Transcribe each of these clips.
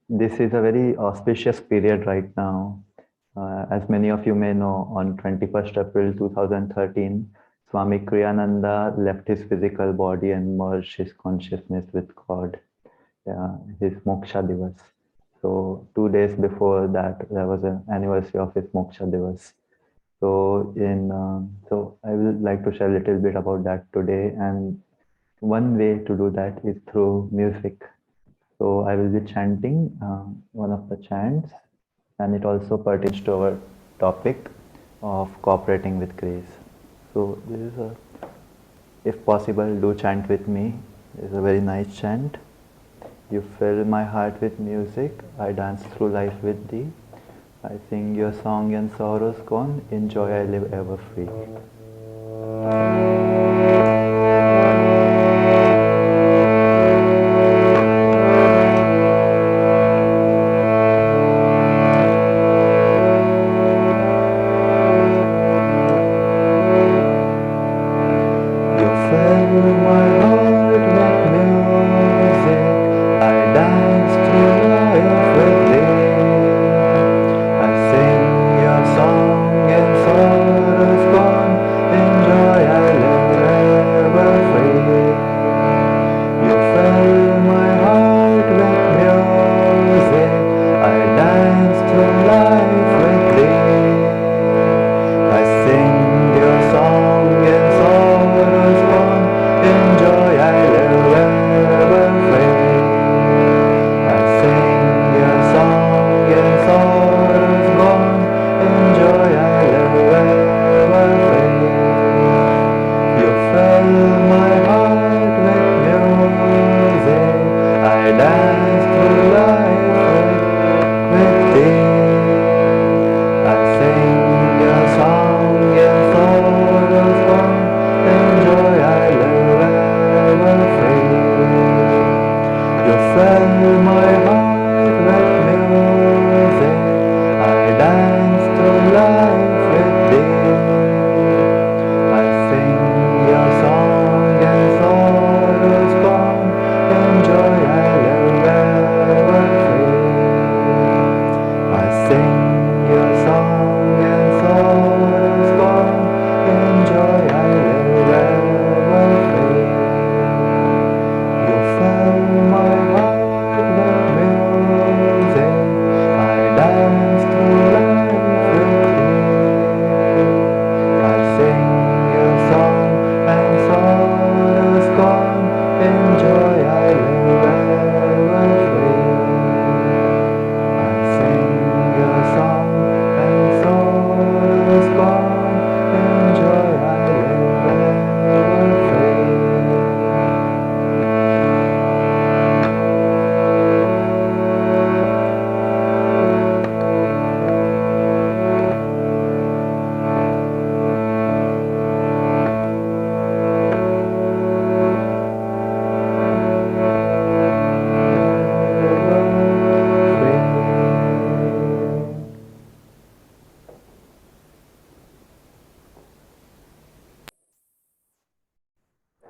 This is a very auspicious period right now. As many of you may know, on 21st April 2013, Swami Kriyananda left his physical body and merged his consciousness with God, his Moksha Divas. So 2 days before that, there was an anniversary of his Moksha Divas. So I would like to share a little bit about that today, and one way to do that is through music. So I will be chanting one of the chants, and it also pertains to our topic of cooperating with grace. So this is a, if possible, do chant with me. It's a very nice chant. You fill my heart with music. I dance through life with thee. I sing your song and sorrows gone. In joy I live ever free. You fill my heart with music. I dance through life with thee. I sing your song and sorrows gone. In joy I live ever free. You fill my heart with music. I dance through life with thee. I sing your song and sorrows gone. In joy I live ever free. I sing your song and sorrows gone. In joy I live ever free. You fill my heart with music. I dance through life with thee. I sing your song and sorrows gone. In joy I live ever free. You fill my heart with music. I dance through life with thee. I sing your song and sorrows gone. In joy I live ever free. I sing your song and sorrows gone. In joy I live ever free. You fill my heart with music. I dance through life with thee. I sing your song and sorrows gone. In joy I live ever free. I sing your song and sorrows gone. In joy I live ever free.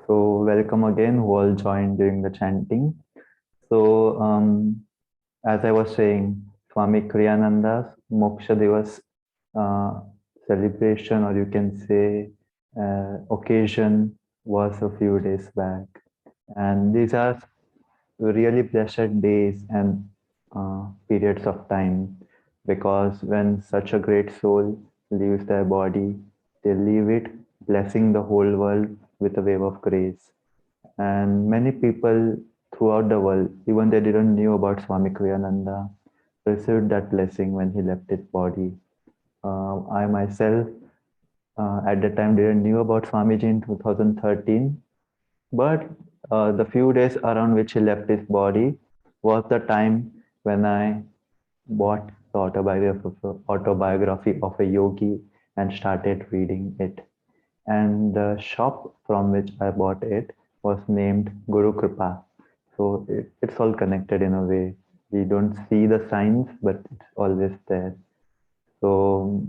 So welcome again who all joined during the chanting. So as I was saying, Swami Kriyananda's Moksha Divas uh, celebration, or you can say occasion, was a few days back. And these are really blessed days and periods of time, because when such a great soul leaves their body, they leave it blessing the whole world with a wave of grace. And many people throughout the world, even they didn't knew about Swami Kriyananda, received that blessing when he left his body. I myself at the time didn't knew about Swamiji in 2013, but the few days around which he left his body was the time when I bought the autobiography of a yogi and started reading it. And the shop from which I bought it was named Guru Kripa. So it's all connected in a way. We don't see the signs, but it's always there. So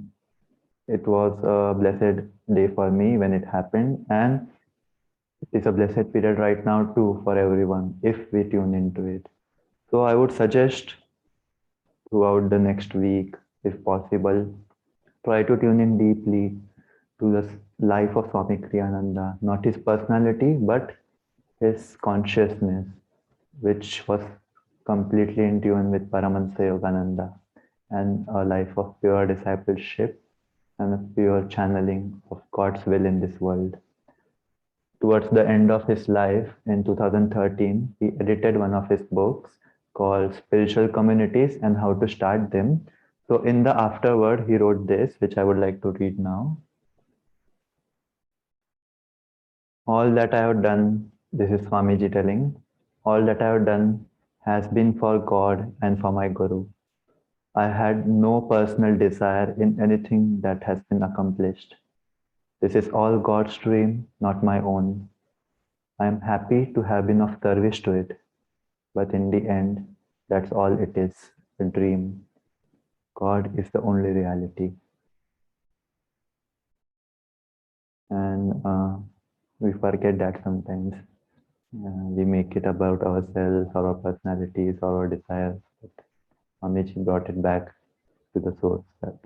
it was a blessed day for me when it happened, and it's a blessed period right now too for everyone if we tune into it. So I would suggest throughout the next week, if possible. Try to tune in deeply to the life of Swami Kriyananda, not his personality, but his consciousness, which was completely in tune with Paramahansa Yogananda, and a life of pure discipleship and a pure channeling of God's will in this world. Towards the end of his life in 2013, he edited one of his books called Spiritual Communities and How to Start Them. So, in the afterword, he wrote this, which I would like to read now. All that I have done, this is Swamiji telling, all that I have done has been for God and for my Guru. I had no personal desire in anything that has been accomplished. This is all God's dream, not my own. I am happy to have been of service to it, but in the end, that's all it is, a dream. God is the only reality. And we forget that sometimes. We make it about ourselves or our personalities or our desires. But Swamiji brought it back to the source that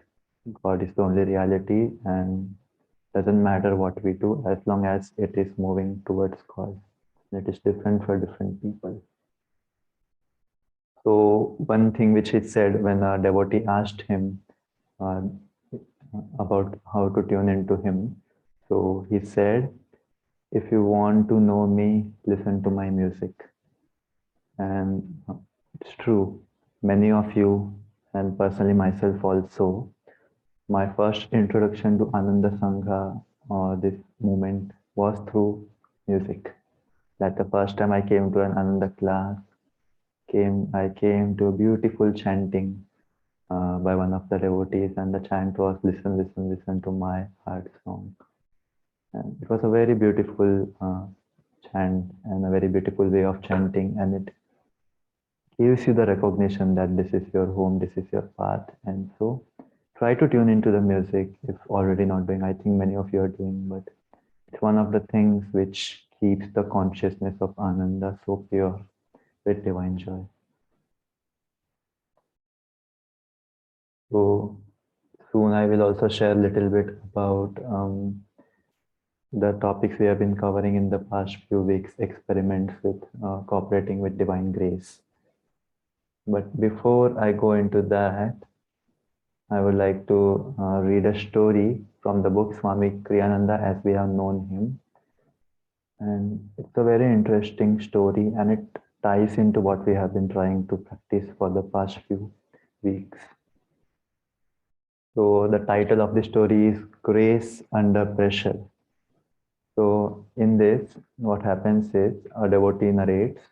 God is the only reality, and doesn't matter what we do as long as it is moving towards God. It is different for different people. So one thing which he said when a devotee asked him uh, about how to tune into him, so he said, if you want to know me, listen to my music. And it's true, many of you, and personally myself also, my first introduction to Ananda Sangha or this movement was through music. Like the first time I came to an Ananda class, I came to a beautiful chanting by one of the devotees, and the chant was "Listen, listen, listen to my heart song." And it was a very beautiful chant and a very beautiful way of chanting, and it gives you the recognition that this is your home, this is your path, and so try to tune into the music if already not doing. I think many of you are doing, but it's one of the things which keeps the consciousness of Ananda so pure with divine joy. So soon I will also share a little bit about the topics we have been covering in the past few weeks, experiments with cooperating with divine grace. But before I go into that, I would like to read a story from the book Swami Kriyananda as we have known him. And it's a very interesting story, and it ties into what we have been trying to practice for the past few weeks. So the title of the story is Grace Under Pressure. So in this, what happens is a devotee narrates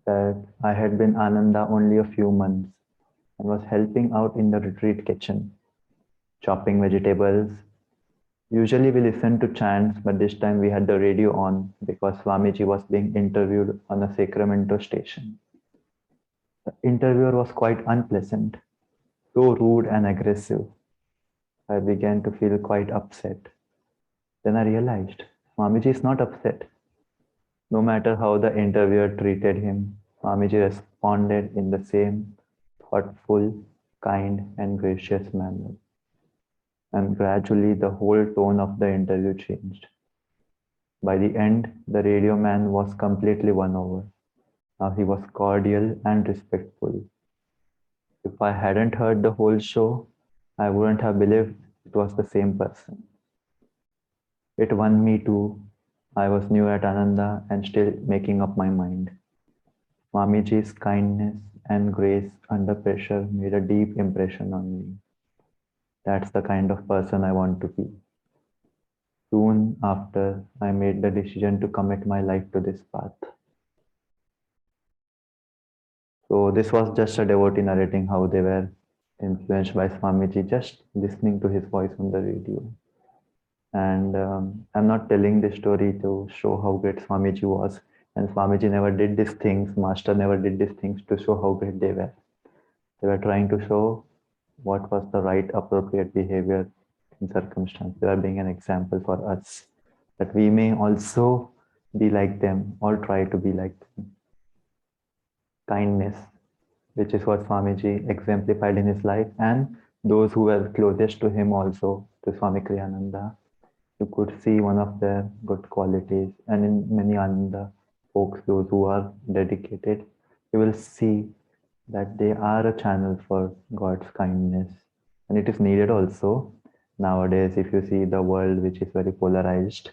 that I had been Ananda only a few months and was helping out in the retreat kitchen, chopping vegetables. Usually we listen to chants, but this time we had the radio on because Swamiji was being interviewed on a Sacramento station. The interviewer was quite unpleasant, so rude and aggressive. I began to feel quite upset. Then I realized Swamiji is not upset. No matter how the interviewer treated him, Swamiji responded in the same thoughtful, kind, and gracious manner. And gradually, the whole tone of the interview changed. By the end, the radio man was completely won over. Now he was cordial and respectful. If I hadn't heard the whole show, I wouldn't have believed it was the same person. It won me too. I was new at Ananda and still making up my mind. Swamiji's kindness and grace under pressure made a deep impression on me. That's the kind of person I want to be. Soon after, I made the decision to commit my life to this path. So this was just a devotee narrating how they were influenced by Swamiji, just listening to his voice on the radio. And I'm not telling this story to show how great Swamiji was. And Swamiji never did these things, Master never did these things to show how great they were. They were trying to show what was the right, appropriate behavior in circumstance. They are being an example for us that we may also be like them or try to be like them. Kindness which is what Swamiji exemplified in his life, and those who were closest to him also, to Swami Kriyananda. You could see one of their good qualities, and in many Ananda folks, those who are dedicated, you will see that they are a channel for God's kindness, and it is needed also nowadays. If you see the world, which is very polarized,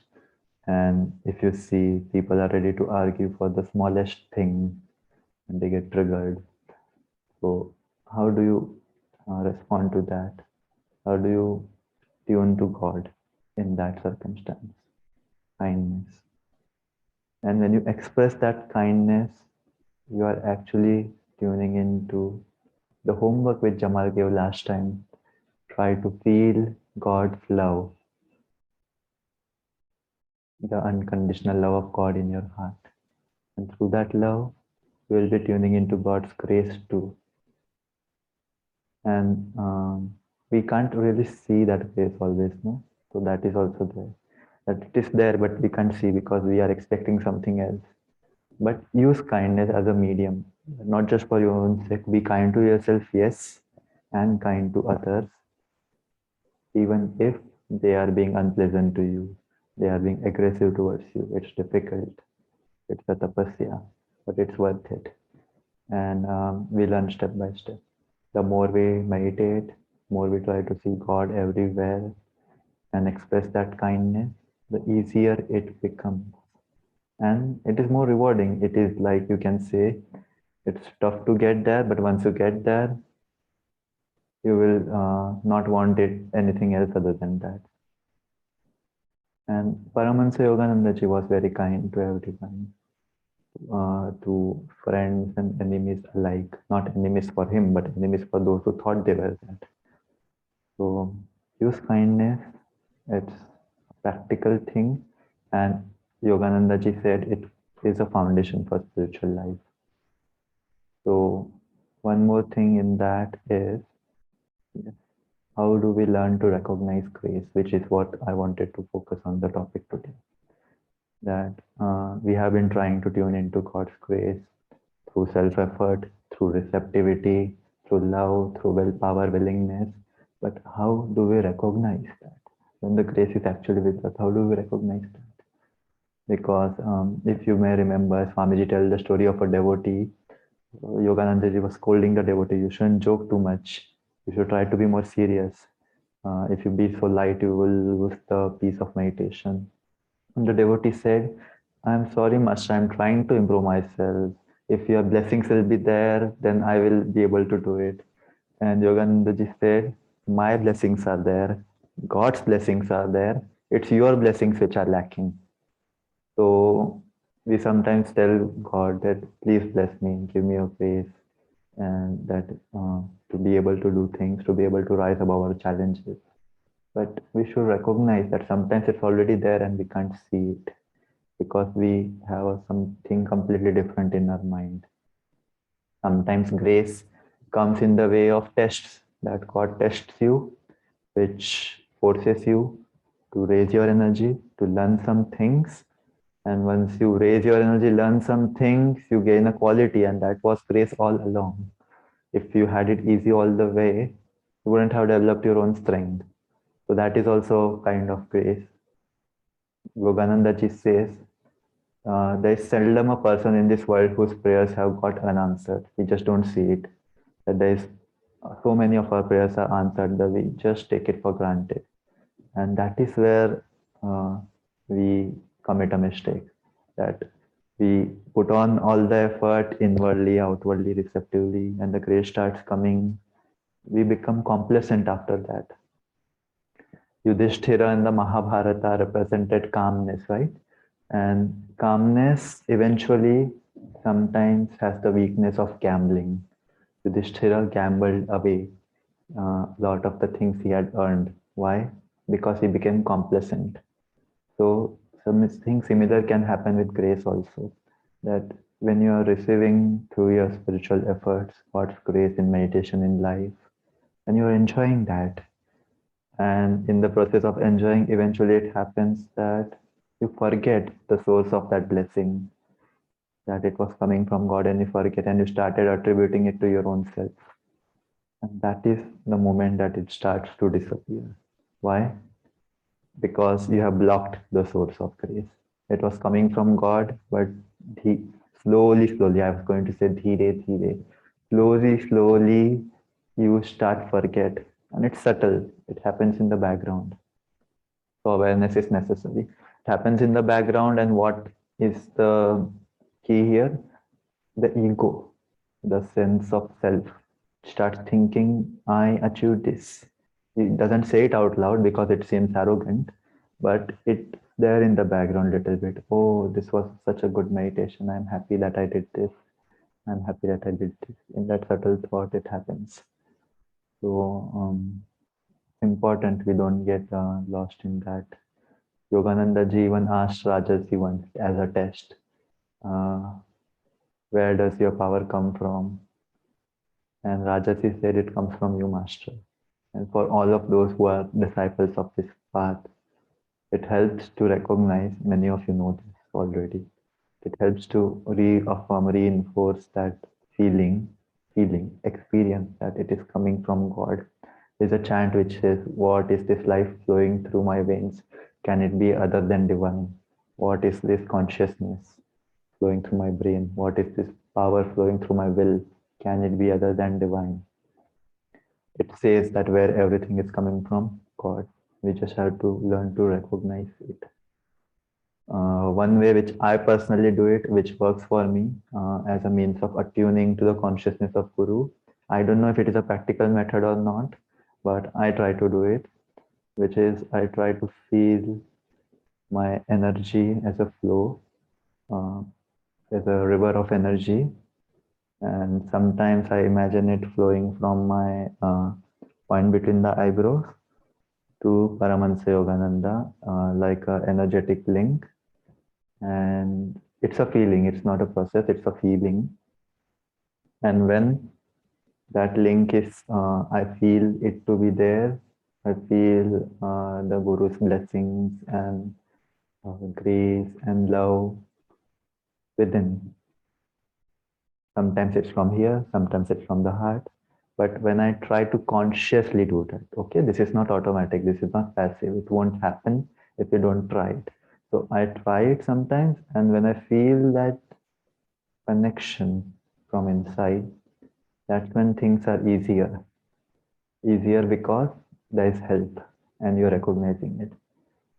and if you see people are ready to argue for the smallest thing and they get triggered. So, how do you respond to that? How do you tune to God in that circumstance? Kindness. And when you express that kindness, you are actually tuning into the homework which Jamal gave last time. Try to feel God's love, the unconditional love of God in your heart. And through that love, you will be tuning into God's grace too. And we can't really see that grace always, no? So that is also there. That it is there, but we can't see because we are expecting something else. But use kindness as a medium, not just for your own sake. Be kind to yourself, yes, and kind to others, even if they are being unpleasant to you, they are being aggressive towards you. It's difficult. It's a tapasya, but it's worth it. And we learn step by step. The more we meditate, more we try to see God everywhere and express that kindness, the easier it becomes. And it is more rewarding. It is like you can say, it's tough to get there, but once you get there, you will not want it anything else other than that. And Paramahansa Yogananda ji was very kind to everyone, to friends and enemies alike. Not enemies for him, but enemies for those who thought they were that. So use kindness. It's a practical thing, and Yogananda ji said it is a foundation for spiritual life. So one more thing in that is, how do we learn to recognize grace, which is what I wanted to focus on the topic today. That we have been trying to tune into God's grace through self-effort, through receptivity, through love, through willpower, willingness. But how do we recognize that? When the grace is actually with us, how do we recognize that? Because if you may remember, Swamiji tells the story of a devotee. Yogananda ji was scolding the devotee, you shouldn't joke too much. You should try to be more serious. If you be so light, you will lose the peace of meditation. And the devotee said, I'm sorry, Master, I'm trying to improve myself. If your blessings will be there, then I will be able to do it. And Yogananda ji said, my blessings are there. God's blessings are there. It's your blessings which are lacking. So we sometimes tell God that, please bless me, give me your grace, and that to be able to do things, to be able to rise above our challenges. But we should recognize that sometimes it's already there and we can't see it because we have something completely different in our mind. Sometimes grace comes in the way of tests, that God tests you, which forces you to raise your energy, to learn some things. And once you raise your energy, learn some things, you gain a quality, and that was grace all along. If you had it easy all the way, you wouldn't have developed your own strength. So that is also kind of grace. Yogananda ji says, there is seldom a person in this world whose prayers have got unanswered. We just don't see it. That there is so many of our prayers are answered that we just take it for granted. And that is where we commit a mistake. That we put on all the effort inwardly, outwardly, receptively, and the grace starts coming. We become complacent after that. Yudhishthira in the Mahabharata represented calmness, right? And calmness eventually sometimes has the weakness of gambling. Yudhishthira gambled away a lot of the things he had earned. Why? Because he became complacent. So something similar can happen with grace also. That when you are receiving through your spiritual efforts God's grace in meditation in life, and you are enjoying that, and in the process of enjoying, eventually it happens that you forget the source of that blessing. that it was coming from God, and you forget and you started attributing it to your own self. And that is the moment that it starts to disappear. Why? Because you have blocked the source of grace. It was coming from God, but he slowly, I was going to say dhire, slowly, you start forget. And it's subtle. It happens in the background. So awareness is necessary. It happens in the background, and what is the key here? The ego, the sense of self. Start thinking, I achieved this. It doesn't say it out loud because it seems arrogant, but it's there in the background a little bit. Oh, this was such a good meditation. I'm happy that I did this. I'm happy that I did this. In that subtle thought, it happens. So important we don't get lost in that. Yogananda ji even asked Rajarsi once as a test, where does your power come from? And Rajarsi said it comes from you, Master. And for all of those who are disciples of this path, it helps to recognize, many of you know this already, it helps to reaffirm, reinforce that feeling, experience that it is coming from God. There's a chant which says, what is this life flowing through my veins? Can it be other than divine? What is this consciousness flowing through my brain? What is this power flowing through my will? Can it be other than divine? It says that where everything is coming from, God. We just have to learn to recognize it. One way which I personally do it, which works for me as a means of attuning to the consciousness of Guru. I don't know if it is a practical method or not, but I try to do it, which is I try to feel my energy as a flow, as a river of energy. And sometimes I imagine it flowing from my point between the eyebrows to Paramahansa Yogananda, like an energetic link. And it's a feeling, it's not a process, it's a feeling. And when that link is, I feel it to be there, I feel the Guru's blessings and grace and love within. Sometimes it's from here, sometimes it's from the heart. But when I try to consciously do that, okay, this is not automatic, this is not passive, it won't happen if you don't try it. So I try it sometimes, and when I feel that connection from inside, that's when things are easier. Easier because there is help and you're recognizing it.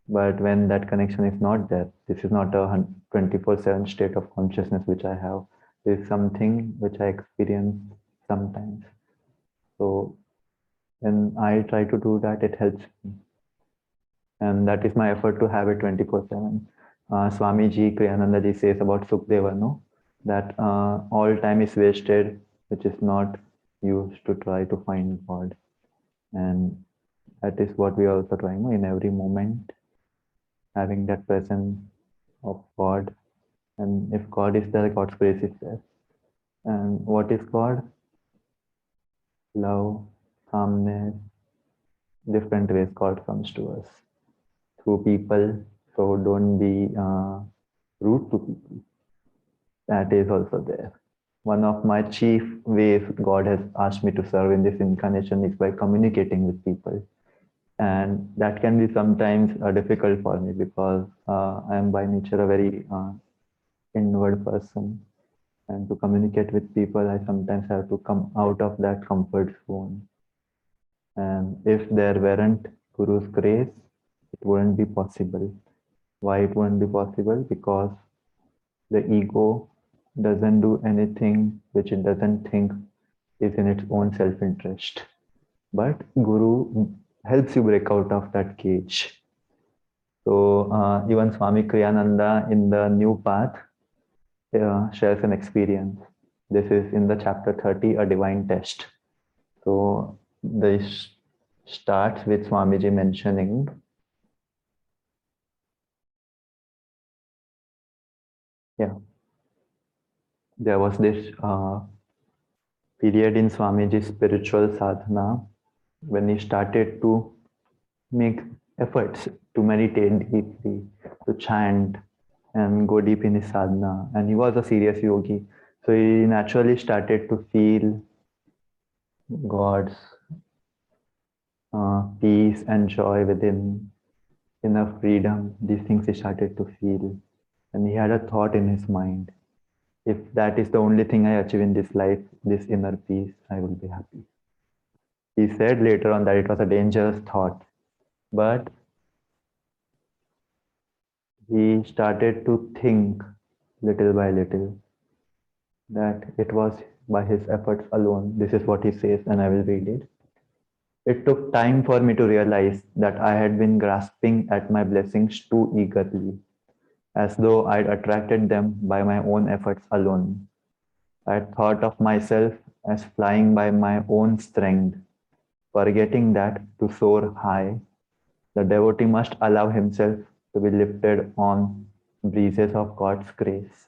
But when that connection is not there, this is not a 24/7 state of consciousness which I have. This is something which I experience sometimes. So when I try to do that, it helps me. And that is my effort to have it 24/7. Swamiji Kriyananda ji says about Sukhdeva, no? That all time is wasted, which is not used to try to find God. And that is what we are also trying in every moment, having that presence of God. And if God is there, God's grace is there. And what is God? Love, calmness, different ways God comes to us. Through people, so don't be rude to people. That is also there. One of my chief ways God has asked me to serve in this incarnation is by communicating with people. And that can be sometimes difficult for me because I am by nature a very inward person. And to communicate with people, I sometimes have to come out of that comfort zone. And if there weren't Guru's grace, it wouldn't be possible. Why it wouldn't be possible? Because the ego doesn't do anything which it doesn't think is in its own self-interest. But Guru helps you break out of that cage. So even Swami Kriyananda in the New Path shares an experience. This is in the chapter 30, A Divine Test. So this starts with Swamiji mentioning there was this period in Swamiji's spiritual sadhana when he started to make efforts to meditate deeply, to chant, and go deep in his sadhana. And he was a serious yogi. So he naturally started to feel God's peace and joy within, inner freedom. These things he started to feel. And he had a thought in his mind. If that is the only thing I achieve in this life, this inner peace, I will be happy. He said later on that it was a dangerous thought, but he started to think little by little that it was by his efforts alone. This is what he says, and I will read it. It took time for me to realize that I had been grasping at my blessings too eagerly, as though I'd attracted them by my own efforts alone. I had thought of myself as flying by my own strength, forgetting that to soar high, the devotee must allow himself to be lifted on breezes of God's grace.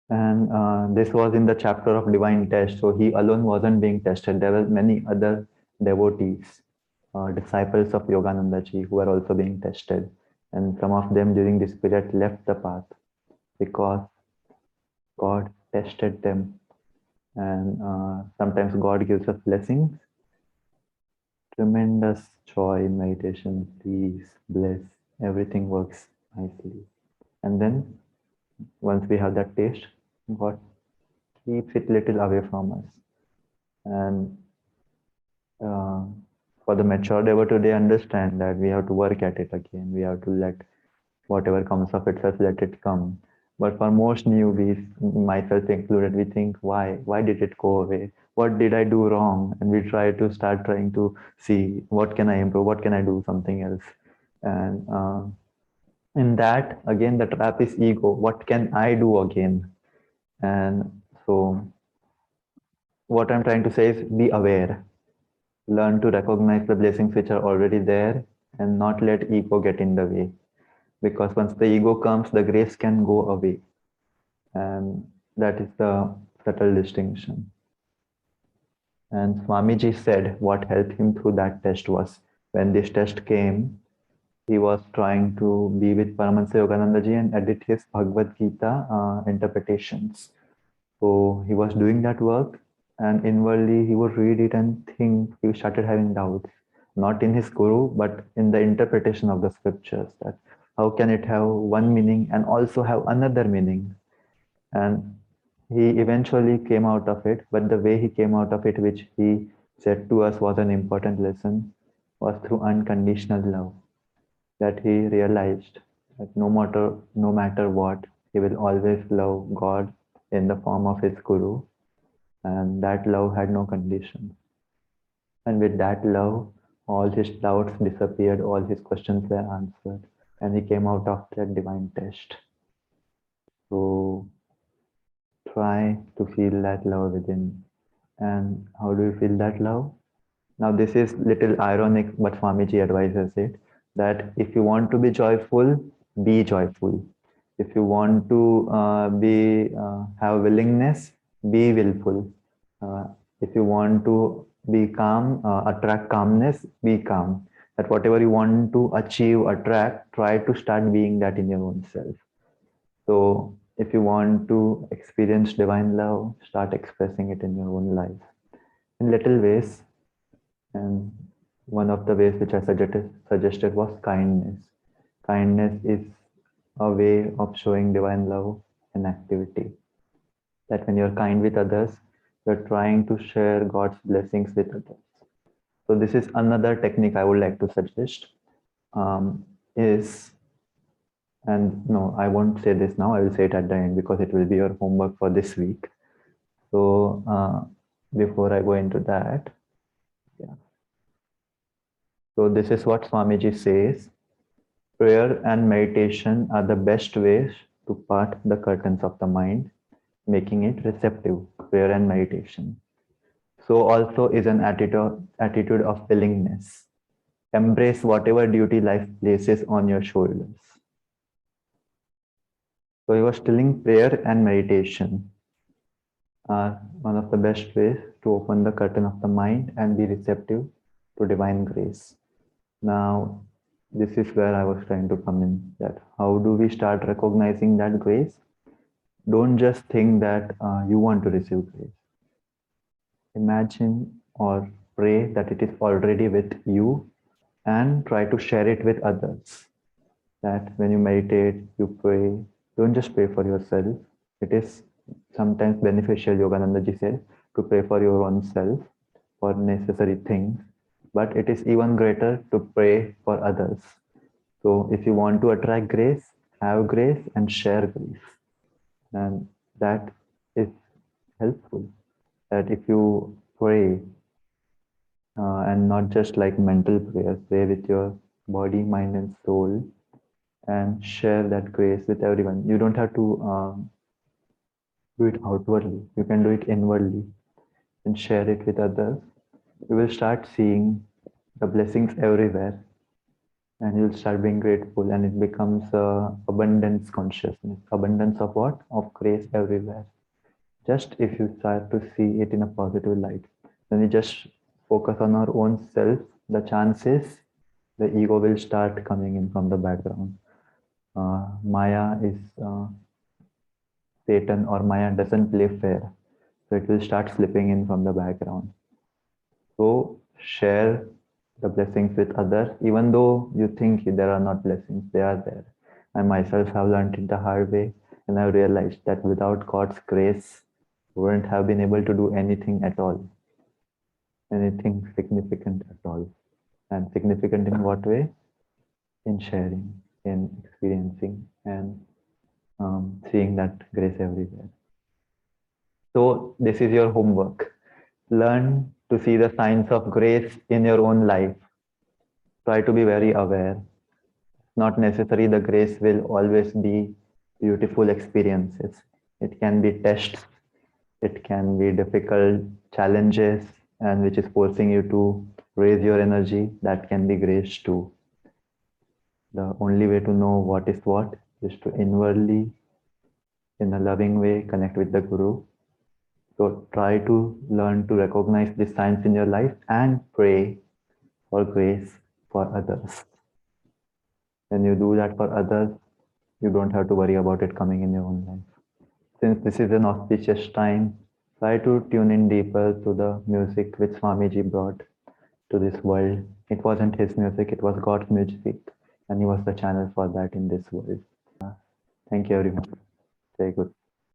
And this was in the chapter of divine test. So he alone wasn't being tested. There were many other devotees, disciples of Yogananda ji, who were also being tested. And some of them during this period left the path because God tested them. And sometimes God gives us blessings, tremendous joy in meditation, peace, bliss, everything works nicely. And then once we have that taste, God keeps it little away from us. And uh, for the mature devotee, they understand that we have to work at it again. We have to let whatever comes of itself, let it come. But for most newbies, myself included, we think, why? Why did it go away? What did I do wrong? And we try to start trying to see what can I improve? What can I do? Something else. And in that, again, the trap is ego. What can I do again? And so, what I'm trying to say is be aware. Learn to recognize the blessings which are already there and not let ego get in the way. Because once the ego comes, the grace can go away. And that is the subtle distinction. And Swamiji said what helped him through that test was when this test came, he was trying to be with Paramahansa Yogananda ji and edit his Bhagavad Gita interpretations. So he was doing that work, and inwardly he would read it and think. He started having doubts, not in his guru, but in the interpretation of the scriptures. That how can it have one meaning and also have another meaning? And he eventually came out of it, but the way he came out of it, which he said to us was an important lesson, was through unconditional love. That he realized that no matter what, he will always love God in the form of his guru, and that love had no conditions. And with that love, all his doubts disappeared, all his questions were answered, and he came out of that divine test. So try to feel that love within. And how do you feel that love? Now this is little ironic, but Swamiji advises it that if you want to be joyful, be joyful. If you want to be have willingness, be willful. Uh, if you want to be calm, attract calmness, be calm. That whatever you want to achieve, attract, try to start being that in your own self. So if you want to experience divine love, start expressing it in your own life in little ways. And one of the ways which I suggested was kindness. Kindness is a way of showing divine love in activity. That when you're kind with others, you're trying to share God's blessings with others. So this is another technique I would like to suggest. Is and no, I won't say this now. I will say it at the end because it will be your homework for this week. So before I go into that, yeah. So this is what Swamiji says. Prayer and meditation are the best ways to part the curtains of the mind, making it receptive. Prayer and meditation. So also is an attitude of willingness. Embrace whatever duty life places on your shoulders. So he was telling prayer and meditation are one of the best ways to open the curtain of the mind and be receptive to divine grace. Now, this is where I was trying to come in. That how do we start recognizing that grace? Don't just think that you want to receive grace. Imagine or pray that it is already with you and try to share it with others. That when you meditate, you pray, don't just pray for yourself. It is sometimes beneficial, Yogananda ji said, to pray for your own self, for necessary things, but it is even greater to pray for others. So if you want to attract grace, have grace and share grace. And that is helpful. That if you pray and not just like mental prayers, pray with your body, mind, and soul and share that grace with everyone. You don't have to do it outwardly, you can do it inwardly and share it with others. You will start seeing the blessings everywhere and you'll start being grateful, and it becomes abundance consciousness. Abundance of what? Of grace everywhere. Just if you start to see it in a positive light, when we just focus on our own self, the chances the ego will start coming in from the background. Maya is Satan, or Maya doesn't play fair, so it will start slipping in from the background. So share the blessings with others, even though you think there are not blessings, they are there. I myself have learned it the hard way, and I realized that without God's grace, we wouldn't have been able to do anything at all, anything significant at all. And significant in what way? In sharing, in experiencing, and seeing that grace everywhere. So this is your homework. Learn to see the signs of grace in your own life. Try to be very aware. Not necessary the grace will always be beautiful experiences. It can be tests, it can be difficult challenges, and which is forcing you to raise your energy. That can be grace too. The only way to know what is to inwardly, in a loving way, connect with the Guru. So try to learn to recognize the signs in your life and pray for grace for others. When you do that for others, you don't have to worry about it coming in your own life. Since this is an auspicious time, try to tune in deeper to the music which Swamiji brought to this world. It wasn't his music, it was God's music, and he was the channel for that in this world. Thank you everyone. Very good.